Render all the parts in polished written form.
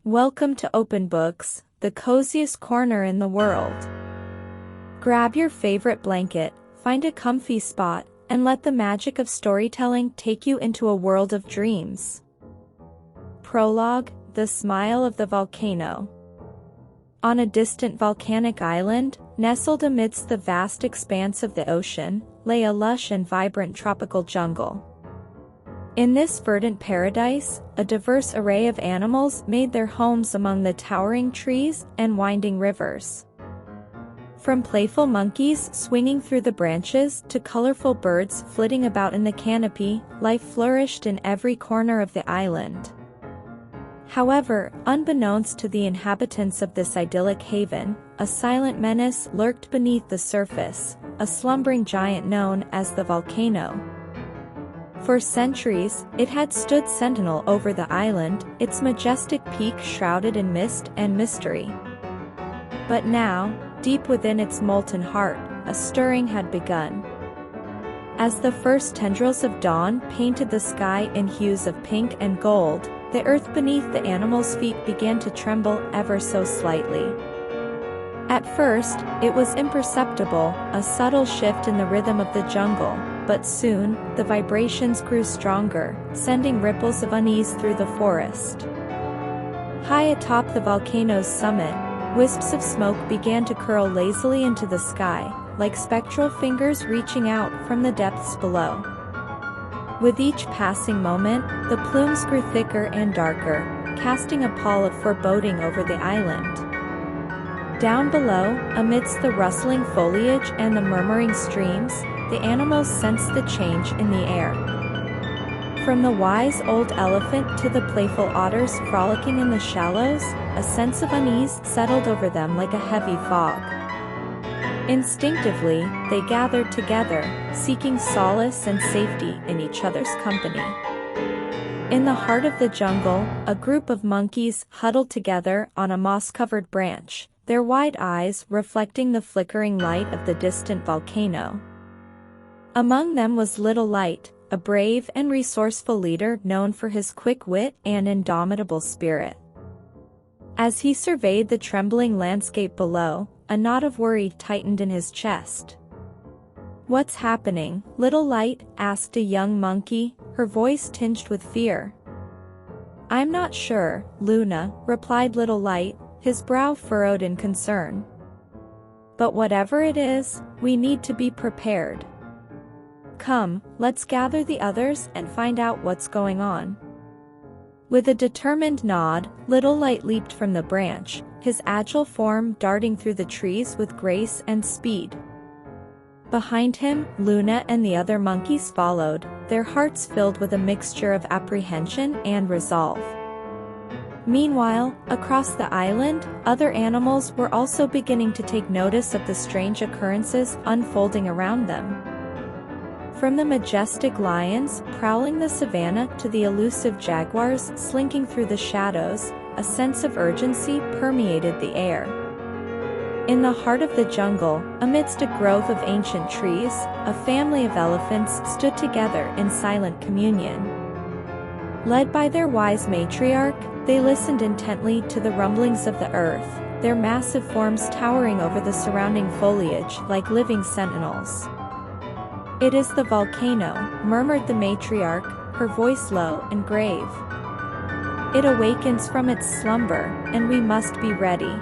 Welcome to Open Books, the coziest corner in the world. Grab your favorite blanket, find a comfy spot, and let the magic of storytelling take you into a world of dreams. Prologue: The Smile of the Volcano. On a distant volcanic island, nestled amidst the vast expanse of the ocean, lay a lush and vibrant tropical jungle. In this verdant paradise, a diverse array of animals made their homes among the towering trees and winding rivers. From playful monkeys swinging through the branches to colorful birds flitting about in the canopy, life flourished in every corner of the island. However, unbeknownst to the inhabitants of this idyllic haven, a silent menace lurked beneath the surface, a slumbering giant known as the volcano. For centuries, it had stood sentinel over the island, its majestic peak shrouded in mist and mystery. But now, deep within its molten heart, a stirring had begun. As the first tendrils of dawn painted the sky in hues of pink and gold, the earth beneath the animals' feet began to tremble ever so slightly. At first, it was imperceptible, a subtle shift in the rhythm of the jungle, but soon, the vibrations grew stronger, sending ripples of unease through the forest. High atop the volcano's summit, wisps of smoke began to curl lazily into the sky, like spectral fingers reaching out from the depths below. With each passing moment, the plumes grew thicker and darker, casting a pall of foreboding over the island. Down below, amidst the rustling foliage and the murmuring streams, the animals sensed the change in the air. From the wise old elephant to the playful otters frolicking in the shallows, a sense of unease settled over them like a heavy fog. Instinctively, they gathered together, seeking solace and safety in each other's company. In the heart of the jungle, a group of monkeys huddled together on a moss-covered branch, their wide eyes reflecting the flickering light of the distant volcano. Among them was Little Light, a brave and resourceful leader known for his quick wit and indomitable spirit. As he surveyed the trembling landscape below, a knot of worry tightened in his chest. "What's happening, Little Light?" asked a young monkey, her voice tinged with fear. "I'm not sure, Luna," replied Little Light, his brow furrowed in concern. "But whatever it is, we need to be prepared. Come, let's gather the others and find out what's going on." With a determined nod, Little Light leaped from the branch, his agile form darting through the trees with grace and speed. Behind him, Luna and the other monkeys followed, their hearts filled with a mixture of apprehension and resolve. Meanwhile, across the island, other animals were also beginning to take notice of the strange occurrences unfolding around them. From the majestic lions prowling the savanna to the elusive jaguars slinking through the shadows, a sense of urgency permeated the air. In the heart of the jungle, amidst a grove of ancient trees, a family of elephants stood together in silent communion. Led by their wise matriarch, they listened intently to the rumblings of the earth, their massive forms towering over the surrounding foliage like living sentinels. "It is the volcano," murmured the matriarch, her voice low and grave. "It awakens from its slumber, and we must be ready."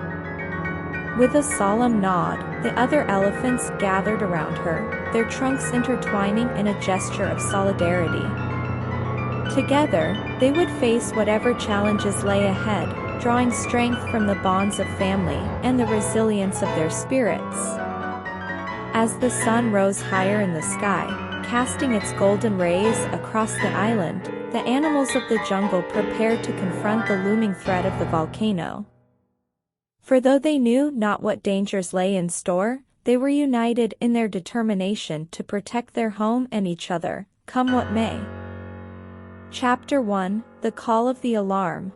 With a solemn nod, the other elephants gathered around her, their trunks intertwining in a gesture of solidarity. Together, they would face whatever challenges lay ahead, drawing strength from the bonds of family and the resilience of their spirits. As the sun rose higher in the sky, casting its golden rays across the island, the animals of the jungle prepared to confront the looming threat of the volcano. For though they knew not what dangers lay in store, they were united in their determination to protect their home and each other, come what may. Chapter 1: The Call of the Alarm.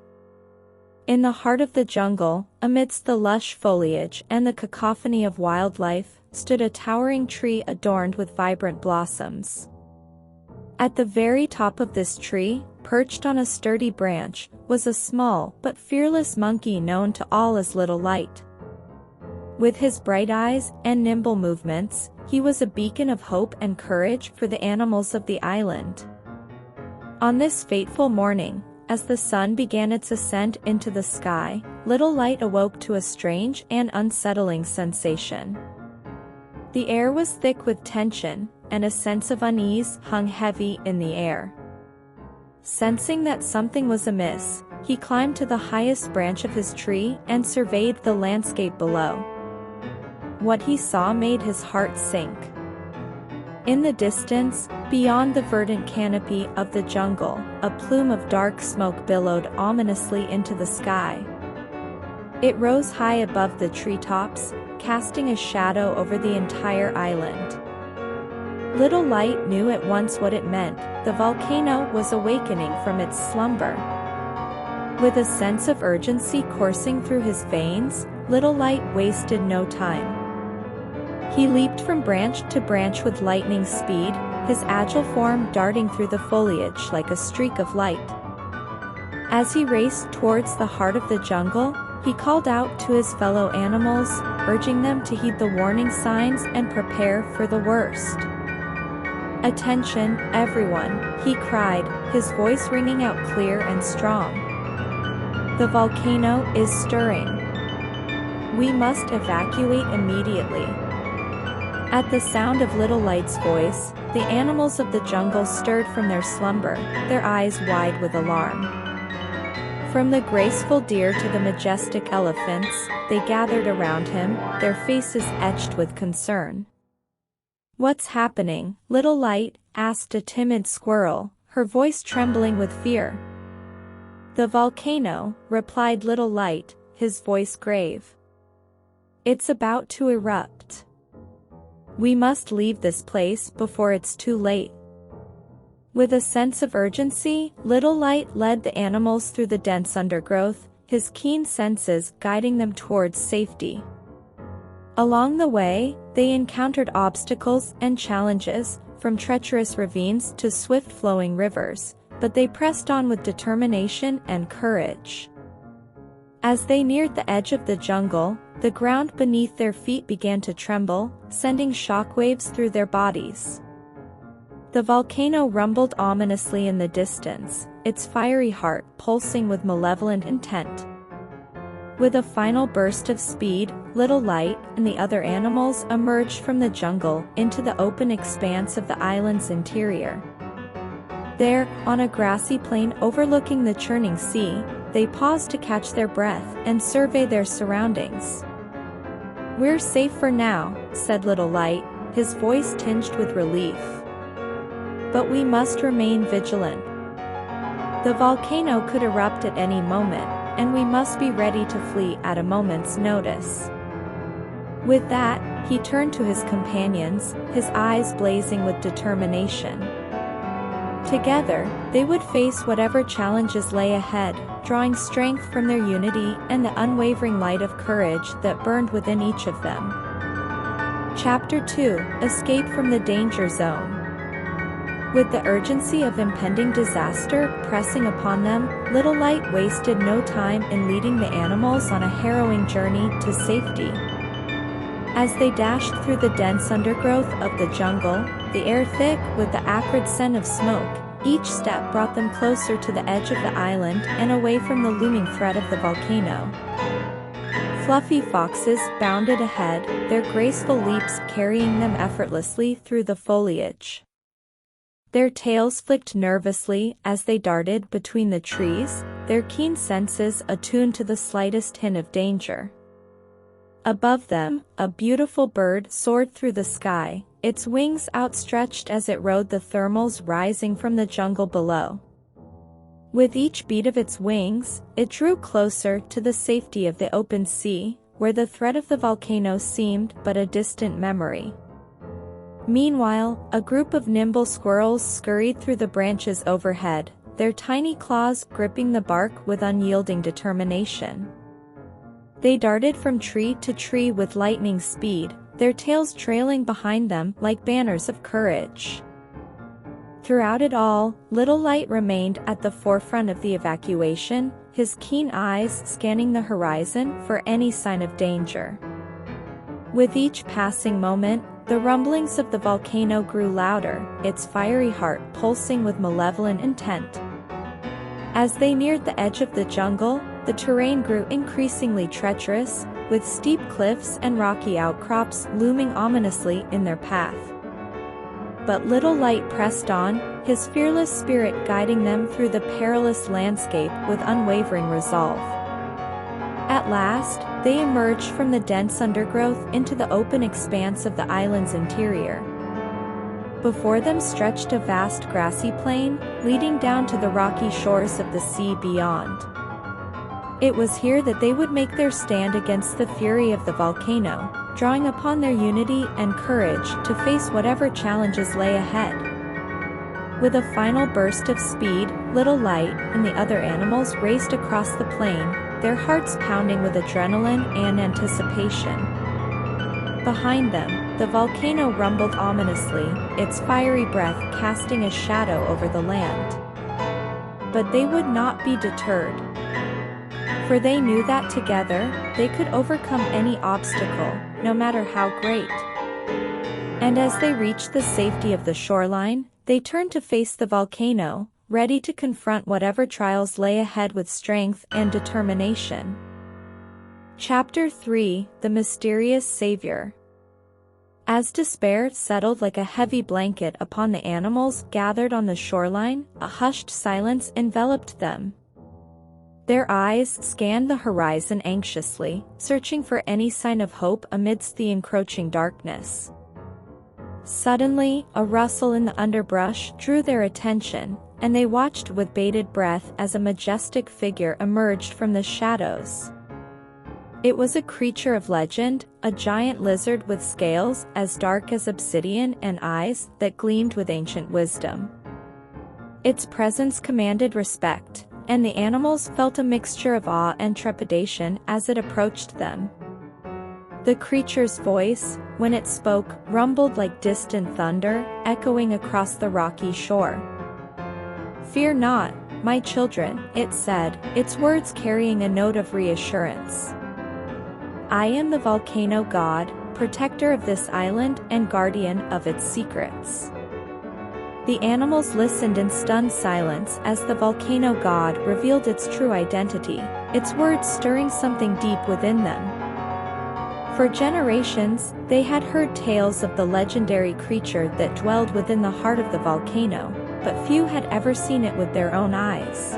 In the heart of the jungle, amidst the lush foliage and the cacophony of wildlife, stood a towering tree adorned with vibrant blossoms. At the very top of this tree, perched on a sturdy branch, was a small but fearless monkey known to all as Little Light. With his bright eyes and nimble movements, he was a beacon of hope and courage for the animals of the island. On this fateful morning, as the sun began its ascent into the sky, Little Light awoke to a strange and unsettling sensation. The air was thick with tension, and a sense of unease hung heavy in the air. Sensing that something was amiss, he climbed to the highest branch of his tree and surveyed the landscape below. What he saw made his heart sink. In the distance, beyond the verdant canopy of the jungle, a plume of dark smoke billowed ominously into the sky. It rose high above the treetops, casting a shadow over the entire island. Little Light knew at once what it meant: the volcano was awakening from its slumber. With a sense of urgency coursing through his veins, Little Light wasted no time. He leaped from branch to branch with lightning speed, his agile form darting through the foliage like a streak of light. As he raced towards the heart of the jungle, he called out to his fellow animals, urging them to heed the warning signs and prepare for the worst. "Attention, everyone," he cried, his voice ringing out clear and strong. "The volcano is stirring. We must evacuate immediately." At the sound of Little Light's voice, the animals of the jungle stirred from their slumber, their eyes wide with alarm. From the graceful deer to the majestic elephants, they gathered around him, their faces etched with concern. "What's happening, Little Light?" asked a timid squirrel, her voice trembling with fear. "The volcano," replied Little Light, his voice grave. "It's about to erupt. We must leave this place before it's too late." With a sense of urgency, Little Light led the animals through the dense undergrowth, his keen senses guiding them towards safety. Along the way, they encountered obstacles and challenges, from treacherous ravines to swift-flowing rivers, but they pressed on with determination and courage. As they neared the edge of the jungle, the ground beneath their feet began to tremble, sending shockwaves through their bodies. The volcano rumbled ominously in the distance, its fiery heart pulsing with malevolent intent. With a final burst of speed, Little Light and the other animals emerged from the jungle into the open expanse of the island's interior. There, on a grassy plain overlooking the churning sea, they paused to catch their breath and survey their surroundings. "We're safe for now," said Little Light, his voice tinged with relief. "But we must remain vigilant. The volcano could erupt at any moment, and we must be ready to flee at a moment's notice." With that, he turned to his companions, his eyes blazing with determination. Together, they would face whatever challenges lay ahead, drawing strength from their unity and the unwavering light of courage that burned within each of them. Chapter 2: Escape from the Danger Zone. With the urgency of impending disaster pressing upon them, Little Light wasted no time in leading the animals on a harrowing journey to safety. As they dashed through the dense undergrowth of the jungle, the air thick with the acrid scent of smoke, each step brought them closer to the edge of the island and away from the looming threat of the volcano. Fluffy foxes bounded ahead, their graceful leaps carrying them effortlessly through the foliage. Their tails flicked nervously as they darted between the trees, their keen senses attuned to the slightest hint of danger. Above them, a beautiful bird soared through the sky, its wings outstretched as it rode the thermals rising from the jungle below. With each beat of its wings, it drew closer to the safety of the open sea, where the threat of the volcano seemed but a distant memory. Meanwhile, a group of nimble squirrels scurried through the branches overhead, their tiny claws gripping the bark with unyielding determination. They darted from tree to tree with lightning speed, their tails trailing behind them like banners of courage. Throughout it all, Little Light remained at the forefront of the evacuation, his keen eyes scanning the horizon for any sign of danger. With each passing moment, the rumblings of the volcano grew louder, its fiery heart pulsing with malevolent intent. As they neared the edge of the jungle, the terrain grew increasingly treacherous, with steep cliffs and rocky outcrops looming ominously in their path. But Little Light pressed on, his fearless spirit guiding them through the perilous landscape with unwavering resolve. At last, they emerged from the dense undergrowth into the open expanse of the island's interior. Before them stretched a vast grassy plain, leading down to the rocky shores of the sea beyond. It was here that they would make their stand against the fury of the volcano, drawing upon their unity and courage to face whatever challenges lay ahead. With a final burst of speed, Little Light and the other animals raced across the plain, their hearts pounding with adrenaline and anticipation. Behind them, the volcano rumbled ominously, its fiery breath casting a shadow over the land. But they would not be deterred. For they knew that together, they could overcome any obstacle, no matter how great. And as they reached the safety of the shoreline, they turned to face the volcano, ready to confront whatever trials lay ahead with strength and determination. Chapter 3: The Mysterious Savior. As despair settled like a heavy blanket upon the animals gathered on the shoreline, a hushed silence enveloped them. Their eyes scanned the horizon anxiously, searching for any sign of hope amidst the encroaching darkness. Suddenly, a rustle in the underbrush drew their attention, and they watched with bated breath as a majestic figure emerged from the shadows. It was a creature of legend, a giant lizard with scales as dark as obsidian and eyes that gleamed with ancient wisdom. Its presence commanded respect, and the animals felt a mixture of awe and trepidation as it approached them. The creature's voice, when it spoke, rumbled like distant thunder, echoing across the rocky shore. "Fear not, my children," it said, its words carrying a note of reassurance. "I am the Volcano God, protector of this island and guardian of its secrets." The animals listened in stunned silence as the Volcano God revealed its true identity, its words stirring something deep within them. For generations, they had heard tales of the legendary creature that dwelled within the heart of the volcano, but few had ever seen it with their own eyes.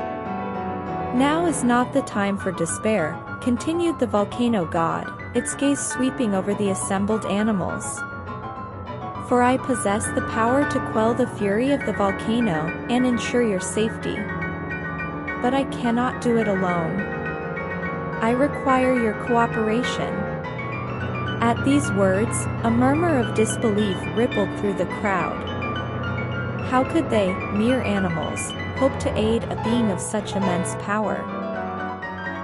"Now is not the time for despair," continued the Volcano God, its gaze sweeping over the assembled animals. "For I possess the power to quell the fury of the volcano and ensure your safety. But I cannot do it alone. I require your cooperation." At these words, a murmur of disbelief rippled through the crowd. How could they, mere animals, hope to aid a being of such immense power?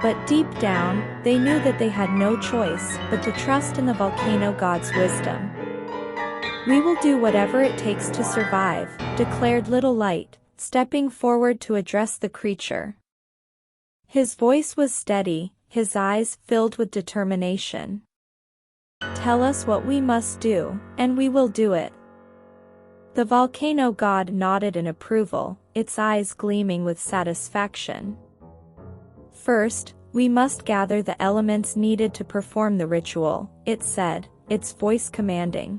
But deep down, they knew that they had no choice but to trust in the Volcano God's wisdom. "We will do whatever it takes to survive," declared Little Light, stepping forward to address the creature. His voice was steady, his eyes filled with determination. "Tell us what we must do, and we will do it." The Volcano God nodded in approval, its eyes gleaming with satisfaction. "First, we must gather the elements needed to perform the ritual," it said, its voice commanding.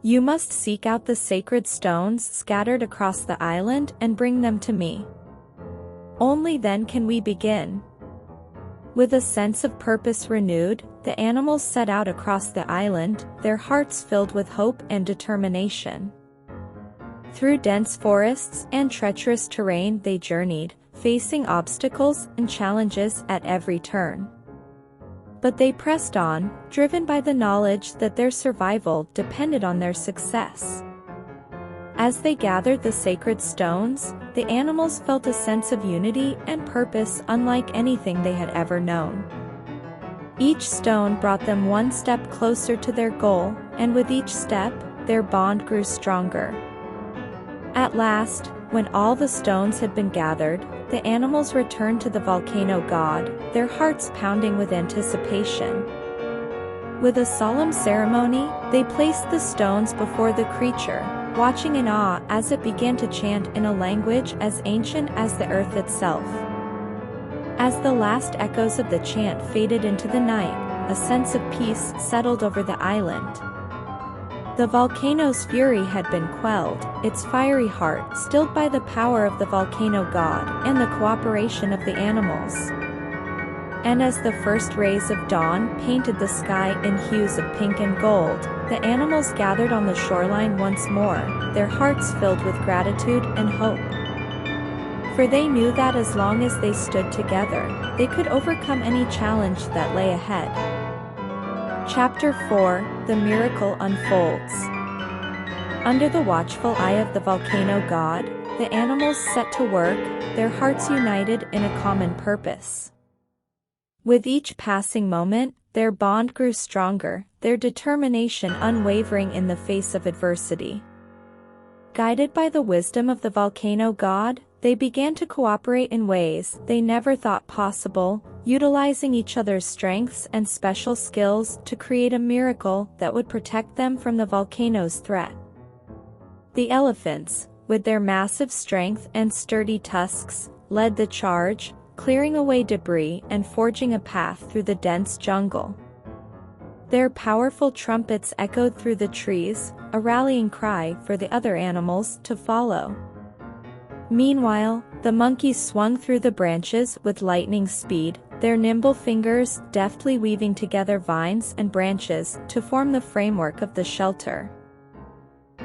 "You must seek out the sacred stones scattered across the island and bring them to me. Only then can we begin." With a sense of purpose renewed, the animals set out across the island, their hearts filled with hope and determination. Through dense forests and treacherous terrain they journeyed, facing obstacles and challenges at every turn. But they pressed on, driven by the knowledge that their survival depended on their success. As they gathered the sacred stones, the animals felt a sense of unity and purpose unlike anything they had ever known. Each stone brought them one step closer to their goal, and with each step, their bond grew stronger. At last, when all the stones had been gathered, the animals returned to the Volcano God, their hearts pounding with anticipation. With a solemn ceremony, they placed the stones before the creature, watching in awe as it began to chant in a language as ancient as the earth itself. As the last echoes of the chant faded into the night, a sense of peace settled over the island. The volcano's fury had been quelled, its fiery heart stilled by the power of the Volcano God and the cooperation of the animals. And as the first rays of dawn painted the sky in hues of pink and gold, the animals gathered on the shoreline once more, their hearts filled with gratitude and hope. For they knew that as long as they stood together, they could overcome any challenge that lay ahead. Chapter 4: The Miracle Unfolds. Under the watchful eye of the Volcano God, the animals set to work, their hearts united in a common purpose. With each passing moment, their bond grew stronger, their determination unwavering in the face of adversity. Guided by the wisdom of the Volcano God, they began to cooperate in ways they never thought possible, utilizing each other's strengths and special skills to create a miracle that would protect them from the volcano's threat. The elephants, with their massive strength and sturdy tusks, led the charge, clearing away debris and forging a path through the dense jungle. Their powerful trumpets echoed through the trees, a rallying cry for the other animals to follow. Meanwhile, the monkeys swung through the branches with lightning speed, their nimble fingers deftly weaving together vines and branches to form the framework of the shelter.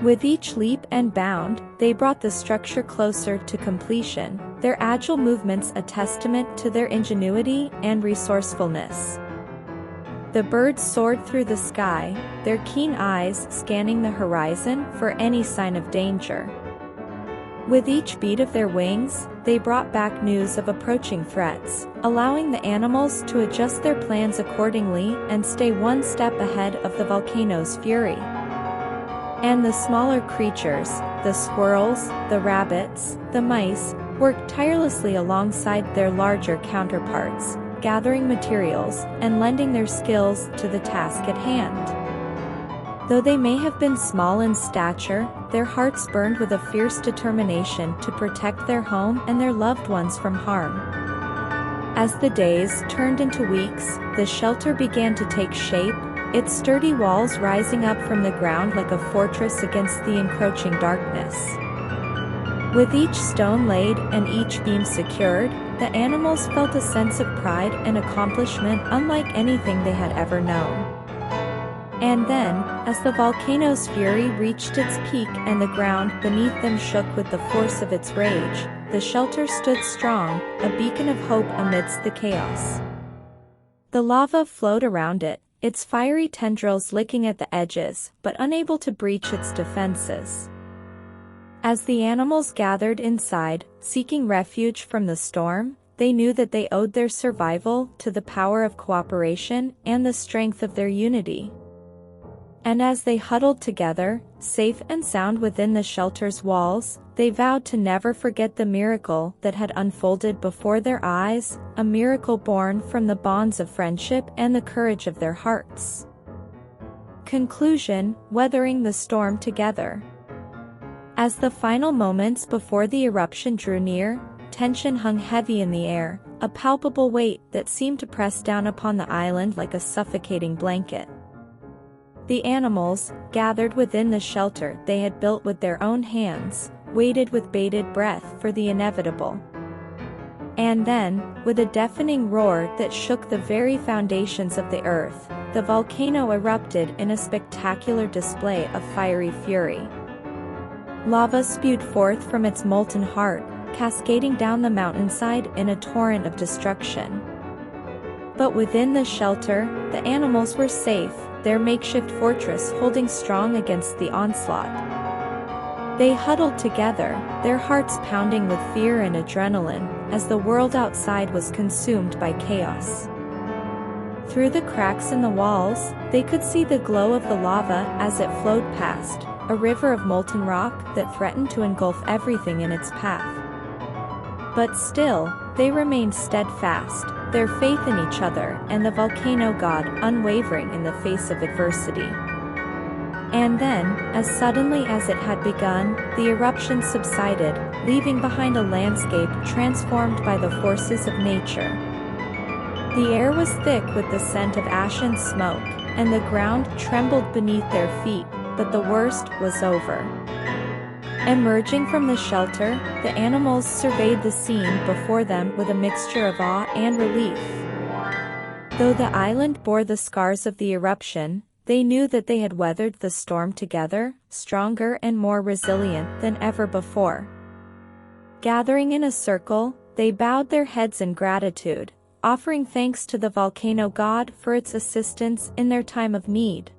With each leap and bound, they brought the structure closer to completion, their agile movements a testament to their ingenuity and resourcefulness. The birds soared through the sky, their keen eyes scanning the horizon for any sign of danger. With each beat of their wings, they brought back news of approaching threats, allowing the animals to adjust their plans accordingly and stay one step ahead of the volcano's fury. And the smaller creatures, the squirrels, the rabbits, the mice, worked tirelessly alongside their larger counterparts, gathering materials and lending their skills to the task at hand. Though they may have been small in stature, their hearts burned with a fierce determination to protect their home and their loved ones from harm. As the days turned into weeks, the shelter began to take shape, its sturdy walls rising up from the ground like a fortress against the encroaching darkness. With each stone laid and each beam secured, the animals felt a sense of pride and accomplishment unlike anything they had ever known. And then, as the volcano's fury reached its peak and the ground beneath them shook with the force of its rage, the shelter stood strong, a beacon of hope amidst the chaos. The lava flowed around it, its fiery tendrils licking at the edges, but unable to breach its defenses. As the animals gathered inside, seeking refuge from the storm, they knew that they owed their survival to the power of cooperation and the strength of their unity. And as they huddled together, safe and sound within the shelter's walls, they vowed to never forget the miracle that had unfolded before their eyes, a miracle born from the bonds of friendship and the courage of their hearts. Conclusion: weathering the storm together. As the final moments before the eruption drew near, tension hung heavy in the air, a palpable weight that seemed to press down upon the island like a suffocating blanket. The animals, gathered within the shelter they had built with their own hands, waited with bated breath for the inevitable. And then, with a deafening roar that shook the very foundations of the earth, the volcano erupted in a spectacular display of fiery fury. Lava spewed forth from its molten heart, cascading down the mountainside in a torrent of destruction. But within the shelter, the animals were safe, their makeshift fortress holding strong against the onslaught. They huddled together, their hearts pounding with fear and adrenaline, as the world outside was consumed by chaos. Through the cracks in the walls, they could see the glow of the lava as it flowed past, a river of molten rock that threatened to engulf everything in its path. But still, they remained steadfast, their faith in each other and the volcano god unwavering in the face of adversity. And then, as suddenly as it had begun, the eruption subsided, leaving behind a landscape transformed by the forces of nature. The air was thick with the scent of ash and smoke, and the ground trembled beneath their feet, but the worst was over. Emerging from the shelter, the animals surveyed the scene before them with a mixture of awe and relief. Though the island bore the scars of the eruption, they knew that they had weathered the storm together, stronger and more resilient than ever before. Gathering in a circle, they bowed their heads in gratitude, offering thanks to the volcano god for its assistance in their time of need.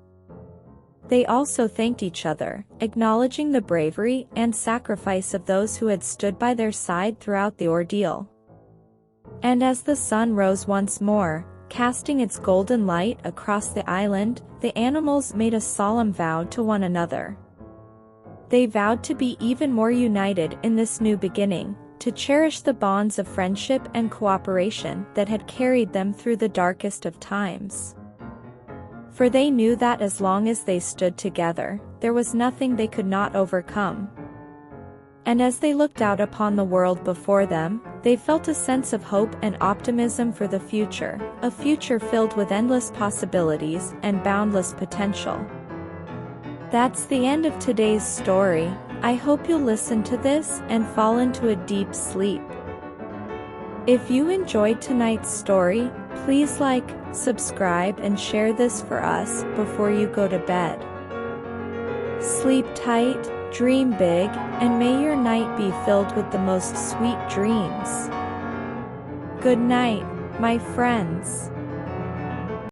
They also thanked each other, acknowledging the bravery and sacrifice of those who had stood by their side throughout the ordeal. And as the sun rose once more, casting its golden light across the island, the animals made a solemn vow to one another. They vowed to be even more united in this new beginning, to cherish the bonds of friendship and cooperation that had carried them through the darkest of times. For they knew that as long as they stood together, there was nothing they could not overcome. And as they looked out upon the world before them, they felt a sense of hope and optimism for the future, a future filled with endless possibilities and boundless potential. That's the end of today's story. I hope you'll listen to this and fall into a deep sleep. If you enjoyed tonight's story, please like, subscribe and share this for us before you go to bed. Sleep tight, dream big, and may your night be filled with the most sweet dreams. Good night, my friends.